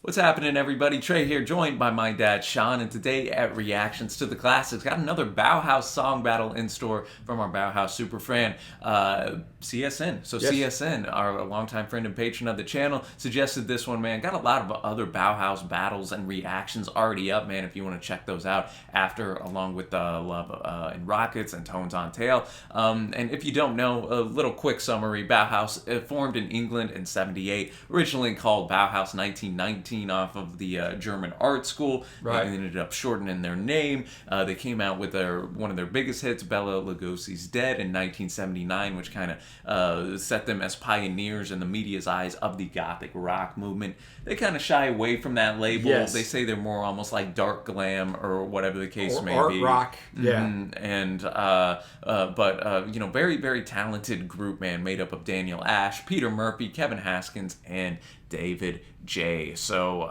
What's happening, everybody? Trey here, joined by my dad, Sean, and today at Reactions to the Classics, got another Bauhaus song battle in store from our Bauhaus super fan, CSN. So yes. CSN, our longtime friend and patron of the channel, suggested this one, man. Got a lot of other Bauhaus battles and reactions already up, man, if you want to check those out after, along with Love and Rockets and Tones on Tail. And if you don't know, a little quick summary. Bauhaus formed in England in 1978, originally called Bauhaus 1919 off of the German art school. Right. They ended up shortening their name. They came out with one of their biggest hits, Bela Lugosi's Dead, in 1979, which kind of set them as pioneers in the media's eyes of the gothic rock movement. They kind of shy away from that label. Yes. They say they're more almost like dark glam or whatever the case may art be. Rock, yeah. And but you know, very, very talented group, man, made up of Daniel Ash, Peter Murphy, Kevin Haskins, and David J. So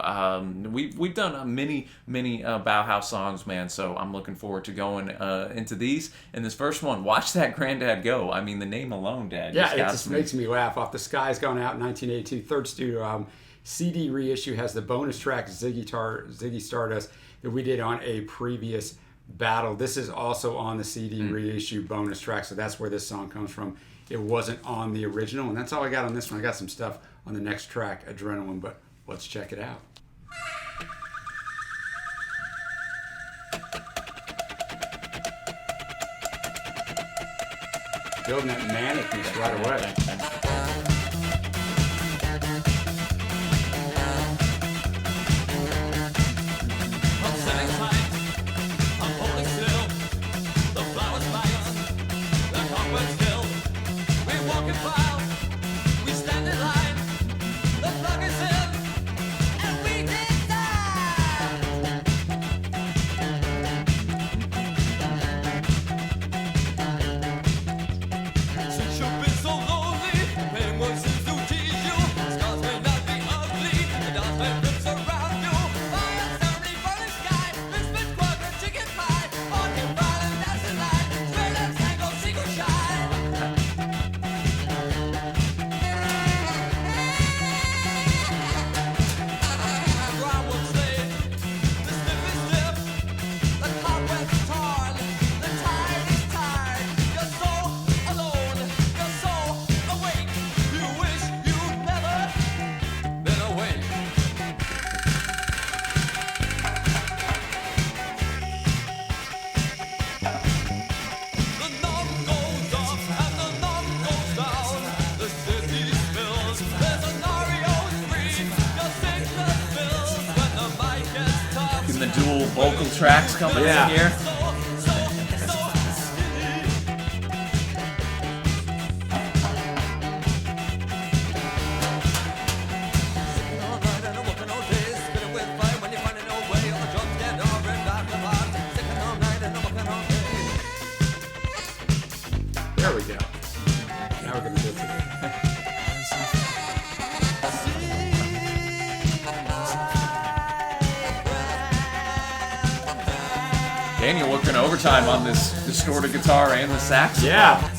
we've done many Bauhaus songs, man. So I'm looking forward to going into these. And this first one, watch that Grandad go. I mean, the name alone, Dad. Yeah, it just makes me laugh. Off the Sky's Gone Out in 1982, third studio album. CD reissue has the bonus track Ziggy Stardust that we did on a previous battle. This is also on the CD reissue bonus track, so that's where this song comes from. It wasn't on the original, and that's all I got on this one. I got some stuff on the next track, Adrenalin, but let's check it out. Building that manicness right away. The dual vocal tracks coming in here. There we go. Now we're going to do it together. Daniel working overtime on this distorted guitar and the saxophone. Yeah.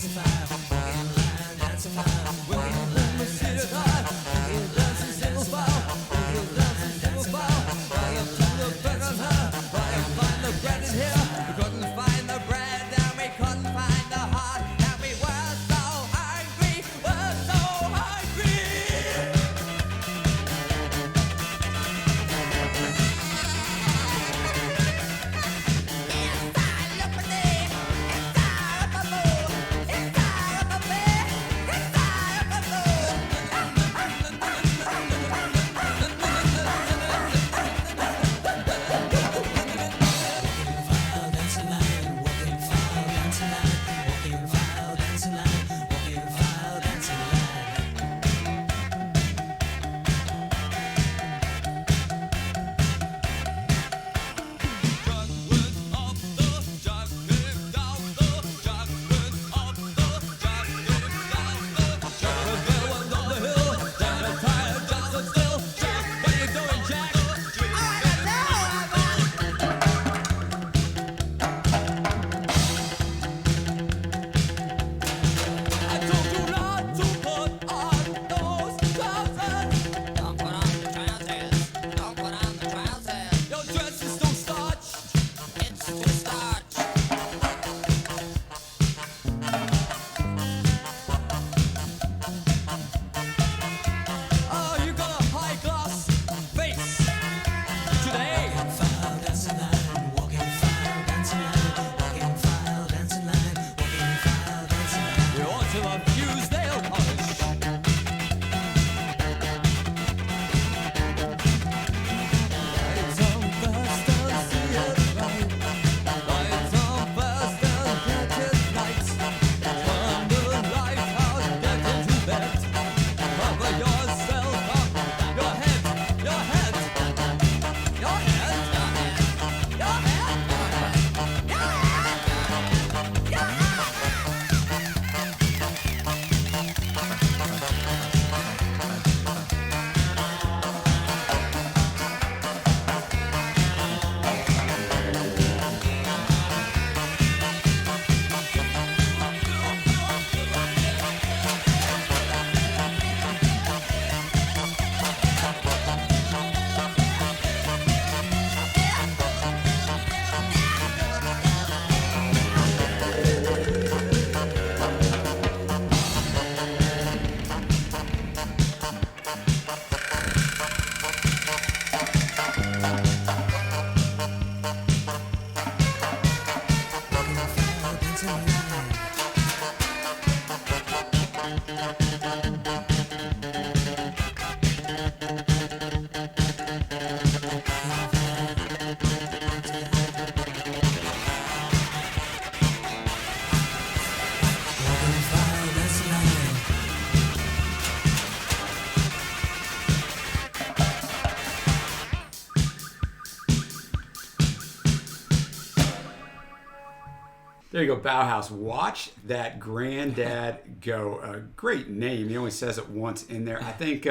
There you go, Bauhaus. Watch that Grandad go. A great name. He only says it once in there. I think,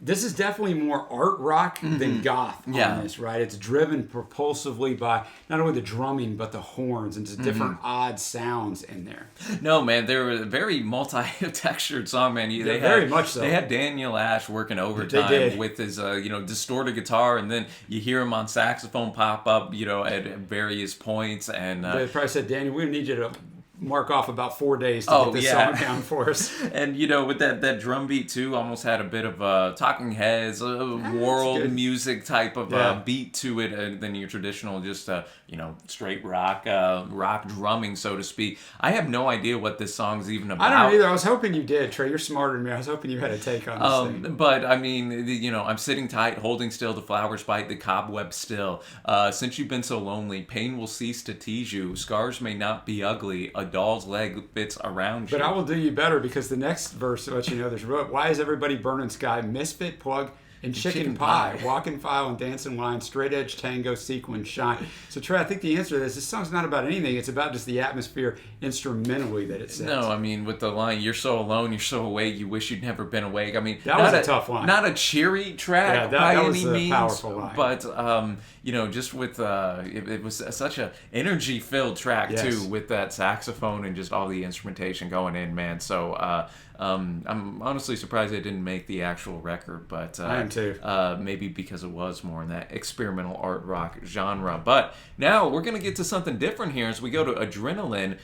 this is definitely more art rock than goth on this, right? It's driven propulsively by not only the drumming, but the horns and just different odd sounds in there. No, man, they were a very multi-textured song, man. They very much so. They had Daniel Ash working overtime with his, distorted guitar, and then you hear him on saxophone pop up, at various points. And they probably said, Daniel, we need you to mark off about 4 days to get this song down for us. And with that drum beat too, almost had a bit of a Talking Heads, world music type of beat to it, than your traditional just straight rock drumming, so to speak. I have no idea what this song's even about. I don't either. I was hoping you did, Trey. You're smarter than me. I was hoping you had a take on this thing. But I mean, I'm sitting tight, holding still, the flowers bite, the cobweb still. Since you've been so lonely, pain will cease to tease you. Scars may not be ugly. A doll's leg fits around you. But I will do you better, because the next verse lets you know there's why is everybody burning sky, misfit plug, and chicken pie, walking file and dancing line, straight edge tango, sequin shine. So Trey, I think the answer to this song's not about anything. It's about just the atmosphere instrumentally that it sets. No, I mean, with the line, you're so alone, you're so awake, you wish you'd never been awake. I mean, that was a tough line. Not a cheery track by any means. Powerful line. But, just with, it was such a energy-filled track, too, with that saxophone and just all the instrumentation going in, man. So, I'm honestly surprised they didn't make the actual record, but I am too. Maybe because it was more in that experimental art rock genre. But now we're gonna get to something different here as we go to Adrenalin.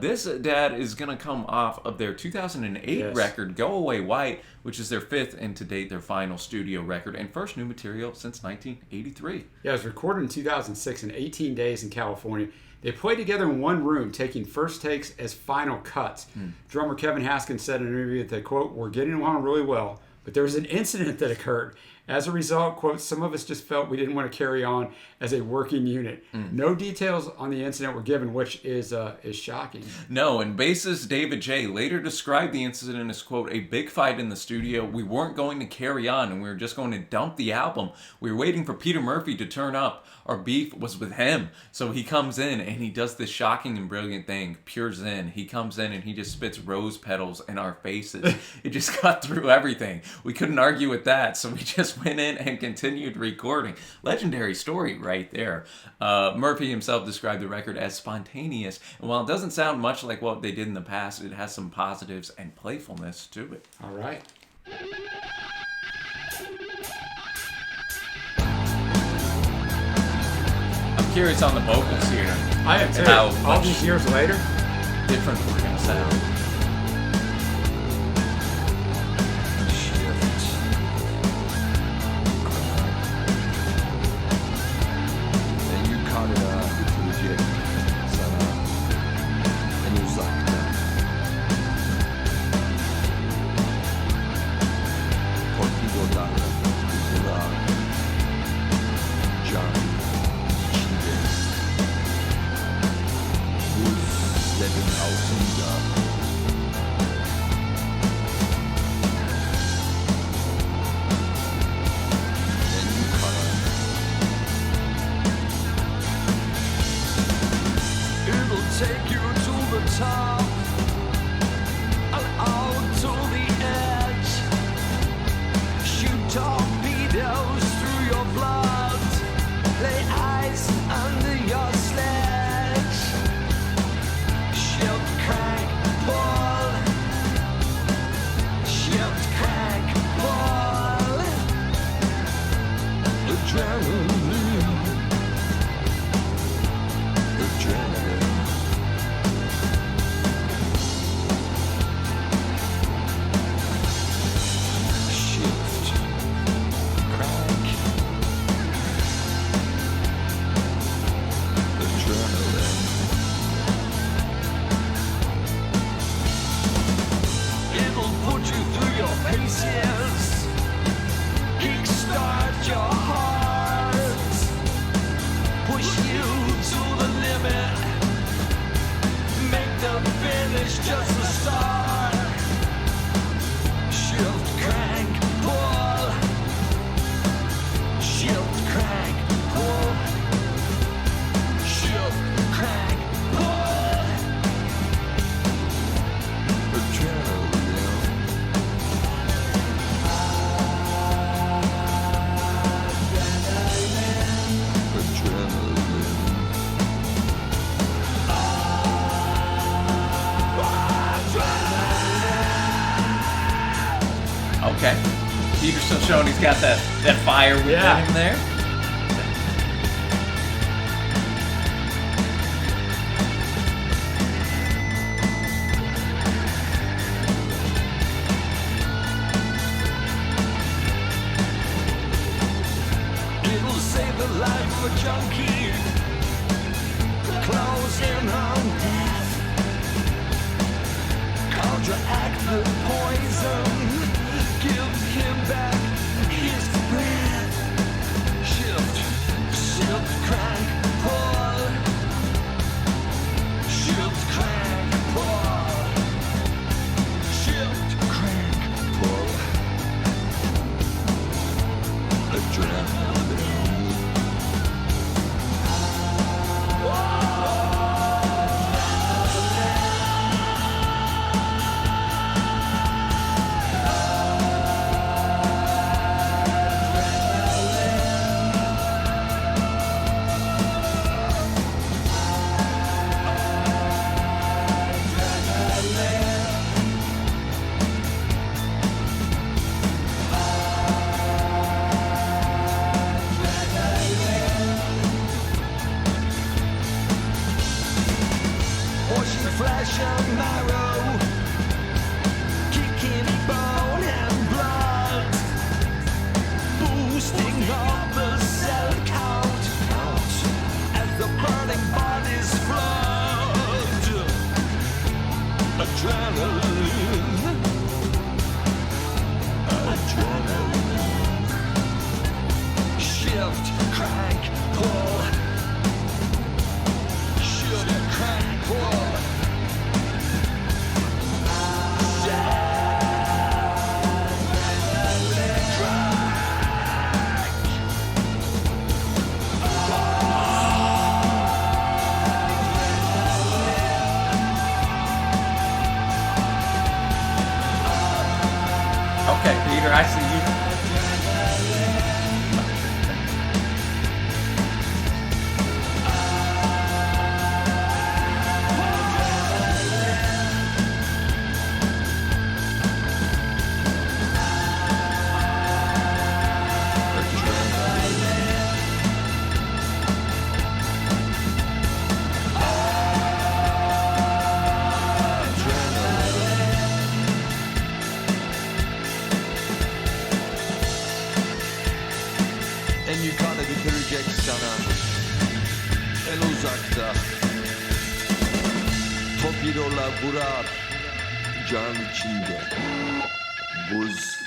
This dad is gonna come off of their 2008 record, Go Away White, which is their fifth and to date their final studio record and first new material since 1983. Yeah, it was recorded in 2006 in 18 days in California. They played together in one room, taking first takes as final cuts. Drummer Kevin Haskins said in an interview that, quote, "We're getting along really well, but there was an incident that occurred. As a result, quote, some of us just felt we didn't want to carry on as a working unit." No details on the incident were given, which is shocking. No, and bassist David J. later described the incident as, quote, "a big fight in the studio. We weren't going to carry on, and we were just going to dump the album. We were waiting for Peter Murphy to turn up. Our beef was with him." So he comes in and he does this shocking and brilliant thing, pure zen. He comes in and he just spits rose petals in our faces. It just cut through everything. We couldn't argue with that, so we just went in and continued recording. Legendary story right there. Murphy himself described the record as spontaneous, and while it doesn't sound much like what they did in the past, it has some positives and playfulness to it. All right. I'm curious on the vocals here. I am too. How all much these years later, different we're going to sound. Take you to the top and out to the edge. Shoot torpedoes through your blood. Lay ice under your sledge. Shift, crank, pull. Shift, crank, pull. Adrenaline. Adrenaline. showing he's got that fire within him there. It'll save the life of a junkie, closing on death, counteract the poison, give him back his breath, shift, crank, pull, shift, crank, pull, shift, crank, pull, adrenaline. Flesh and marrow, kicking bone and blood, boosting up the cell count as the burning bodies flood. Adrenaline, shift, crank, pull, shift, crank, pull. Okay, Peter, I see you. En yukarıda götürecek sana, en uzakta torpidolar vurar can içinde, buz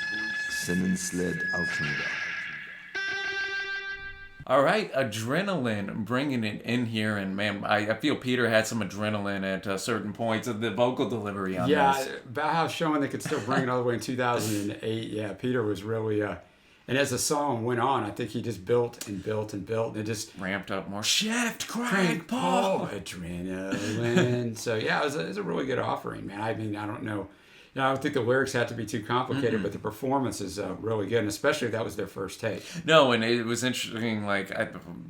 senin sled altında. All right, Adrenalin, bringing it in here, and man, I feel Peter had some adrenaline at certain points of the vocal delivery on this. Bauhaus showing they could still bring it all the way in 2008. Yeah, Peter was really, and as the song went on, I think he just built and built and built, and it just Ramped up more. Shift, crank, pull. Adrenaline. So yeah, it was a really good offering, man. I mean, I don't know. I don't think the lyrics had to be too complicated, but the performance is really good, and especially if that was their first take. No, and it was interesting. Like,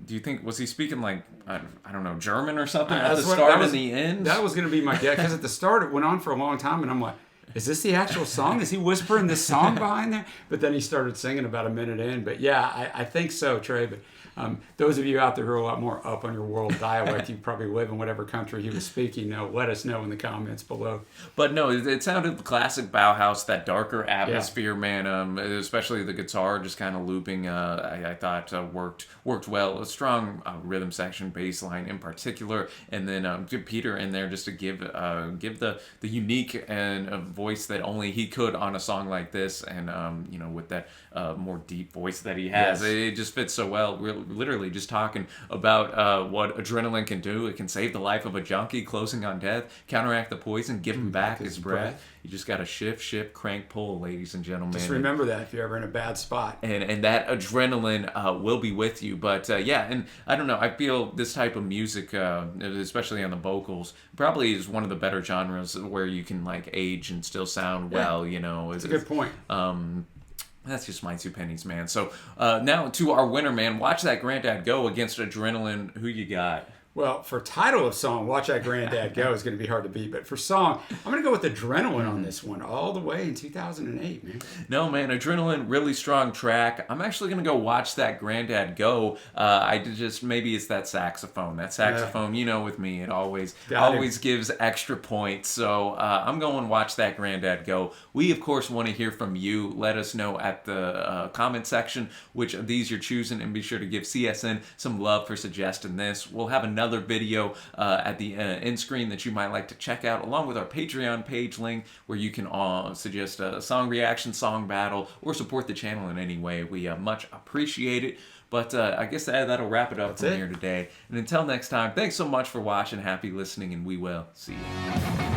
do you think, was he speaking like, I don't know, German or something at the start and the end? That was going to be my guess, because at the start it went on for a long time, and I'm like, is this the actual song? Is he whispering this song behind there? But then he started singing about a minute in. But yeah, I think so, Trey. But those of you out there who are a lot more up on your world dialect, you probably live in whatever country he was speaking. Let us know in the comments below. But no, it sounded classic Bauhaus, that darker atmosphere, man. Especially the guitar just kind of looping. I thought worked well. A strong rhythm section, bass line in particular, and then Peter in there just to give the unique and voice that only he could on a song like this, and with that more deep voice that he has, it just fits so well. We're literally just talking about what adrenaline can do. It can save the life of a junkie, closing on death, counteract the poison, give him back his breath. You just got to shift, crank, pull, ladies and gentlemen. Just remember that if you're ever in a bad spot. And that adrenaline will be with you. But and I don't know, I feel this type of music, especially on the vocals, probably is one of the better genres where you can like age and still sound well. It's a good point. That's just my 2 pennies, man. So now to our winner, man. Watch that Grandad go against Adrenalin. Who you got? Well, for title of song, Watch That Grandad Go is going to be hard to beat. But for song, I'm going to go with Adrenalin on this one, all the way in 2008, man. No, man, Adrenalin, really strong track. I'm actually going to go Watch That Grandad Go. I did just, maybe it's that saxophone. That saxophone, you know, with me, it always gives extra points. So I'm going Watch That Grandad Go. We, of course, want to hear from you. Let us know at the comment section which of these you're choosing, and be sure to give CSN some love for suggesting this. We'll have another video at the end screen that you might like to check out, along with our Patreon page link, where you can suggest a song reaction, song battle, or support the channel in any way. We much appreciate it. But I guess that'll wrap it up from here today. And until next time, thanks so much for watching. Happy listening, and we will see you.